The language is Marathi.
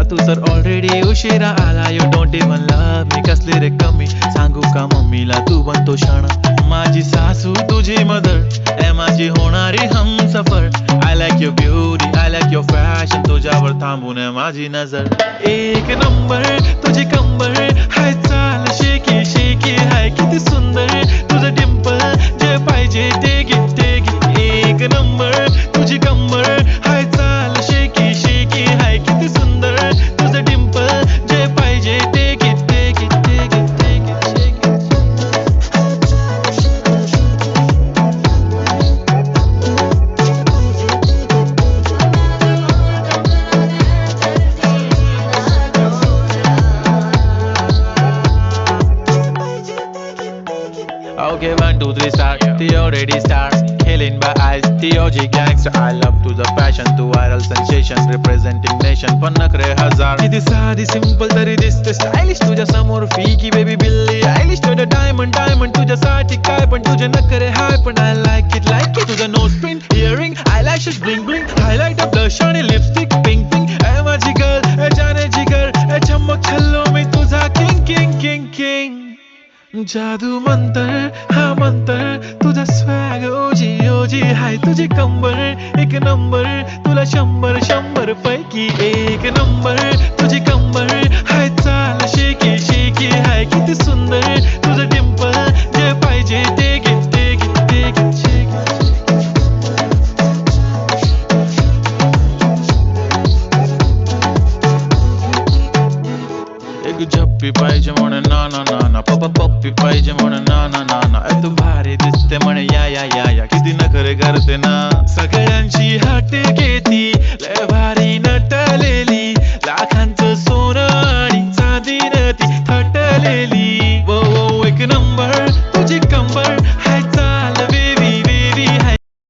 तू तर ऑलरेडी उशिरा आला. You don't even love me, कसली रे कमी सांगू का मम्मीला तू बनतो शाणा. माझी सासू तुझी मदर ए माझी होणारी Humsafar. I like your beauty, I like your fashion, तुझ्यावर थांबून आहे माझी नजर. एक नंबर तुझी कंबर हाय, चाल शेकी शेकी हाय, किती सुंदर तुझं डिंपल, जे पाहिजे ते घे ते घे. एक नंबर तुझी कंबर हाय, चाल शेकी शेकी हाय, किती सुंदर तुझं डिंपल, जे पाहिजे ते घे ते घे ते घे ते घे शेकी. Okay, 1, 2, 3 start. The already start. Killing by eyes. The OG gangster. I love to the passion, to viral sensation, representing nation. पण नखरे हजार. किती साधी सिंपल तरी दिसते स्टायलिश तुझ्या समोर. फीकी बेबी बिल्ली आयलिश, तुझं डायमंड डायमंड तुझ्यासाठी काय पण, तुझे नखरे हाय पण I like it like it. तुझं nose pin earring eyelashes bling bling, highlighter blush आणि लिपस्टिक पिंक पिंक. ए माझी गर्ल ए जाने जिगर, ए चमक छल्लो मी तुझा किंग किंग किंग किंग. जादू मंतर हा मंतर, तुझा स्वॅग ओजी ओजी हाय, तुझी कंबर एक नंबर, तुला 100 पैकी एक नंबर. तुझी कंबर हाय, चाल शेकी शेकी हाय, किती सुंदर तुझं डिंपल, जे पाहिजे ते घे ते घे ते घे शेकी. एक झप्पी पाहिजे म्हणे ना ना ना ना, पप्पी पाहिजे म्हणे ना ना ना ना. तू भारी दिसते म्हणे या या या या, किती नखरे करते ना. सगळ्यांची हाट घेती लय भारी नटलेली,